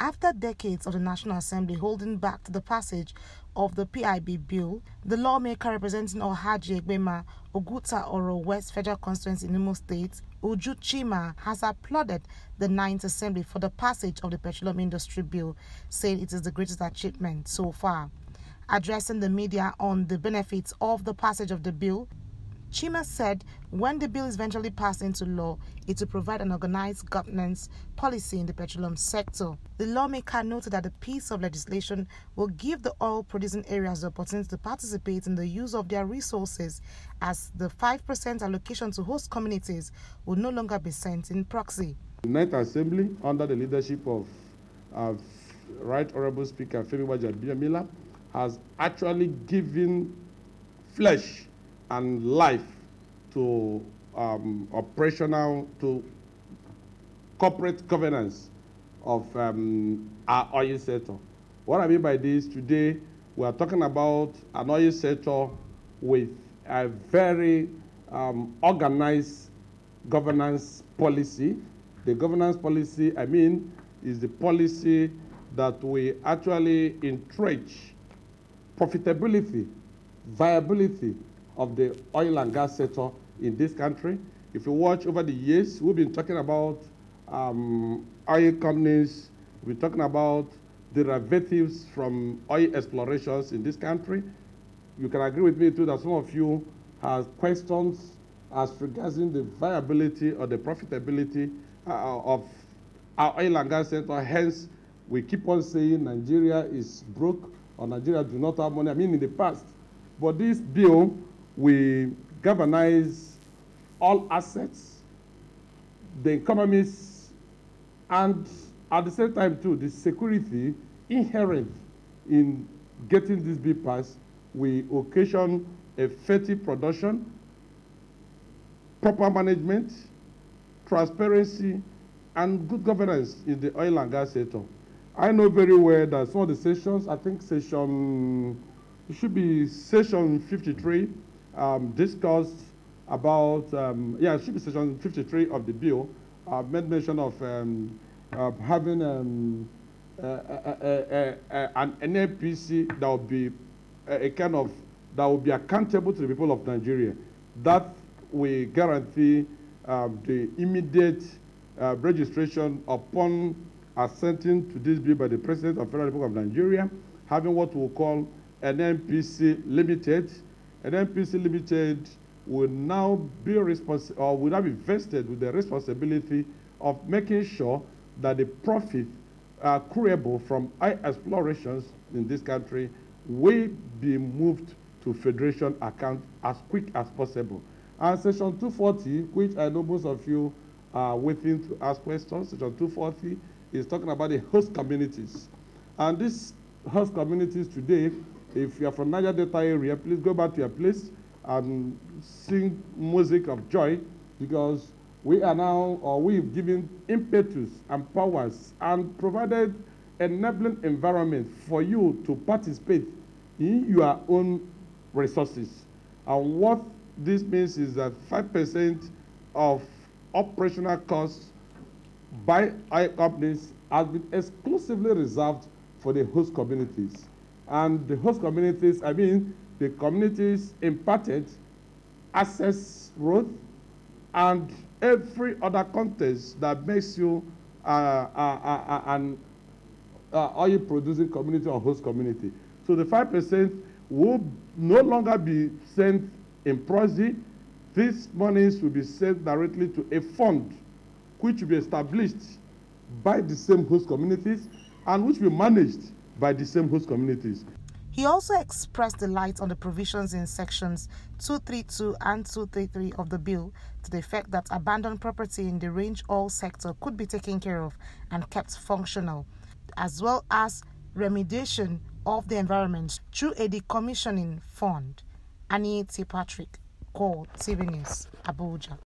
After decades of the National Assembly holding back the passage of the PIB bill, the lawmaker representing Ohaji Egbema, Oguta Oro West Federal Constituency in Imo State, Uju Chima, has applauded the 9th Assembly for the passage of the Petroleum Industry Bill, saying it is the greatest achievement so far. Addressing the media on the benefits of the passage of the bill, Chima said when the bill is eventually passed into law, it will provide an organized governance policy in the petroleum sector. The lawmaker noted that the piece of legislation will give the oil-producing areas the opportunity to participate in the use of their resources, as the 5% allocation to host communities will no longer be sent in proxy. The 9th Assembly, under the leadership of Right Honorable Speaker Femi Wajabiamila, has actually given flesh and life to corporate governance of our oil sector. What I mean by this, today we are talking about an oil sector with a very organized governance policy. The governance policy, I mean, is the policy that we actually entrench profitability, viability of the oil and gas sector in this country. If you watch over the years, we've been talking about oil companies, we're talking about derivatives from oil explorations in this country. You can agree with me too that some of you have questions as regarding the viability or the profitability of our oil and gas sector. Hence, we keep on saying Nigeria is broke or Nigeria do not have money. I mean, in the past. But this bill will galvanize all assets, the economies, and at the same time too, the security inherent in getting this bill passed will occasion effective production, proper management, transparency, and good governance in the oil and gas sector. I know very well that some of the sessions, I think it should be session 53, discussed about, it should be session 53 of the bill, made mention of having an Nnpc that will be that will be accountable to the people of Nigeria. That will guarantee the immediate registration upon assenting to this bill by the President of the Federal Republic of Nigeria, having what we call an Nnpc Limited. An Nnpc Limited will now be vested with the responsibility of making sure that the profit accruable from oil explorations in this country will be moved to Federation account as quick as possible. And Section 240, which I know most of you are waiting to ask questions, Section 240 is talking about the host communities. And these host communities today, if you are from Niger Delta area, please go back to your place and sing music of joy, because we are now, or we've given impetus and powers and provided enabling environment for you to participate in your own resources. And what this means is that 5% of operational costs by oil companies has been exclusively reserved for the host communities. And the host communities, I mean, the communities imparted access road and every other context that makes you an oil-producing community or host community. So the 5% will no longer be sent in proxy. These monies will be sent directly to a fund which will be established by the same host communities and which will be managed by the same host communities. He also expressed delight on the provisions in sections 232 and 233 of the bill to the effect that abandoned property in the range oil sector could be taken care of and kept functional, as well as remediation of the environment through a decommissioning fund. Nnpc Patrick, Call TV News, Abuja.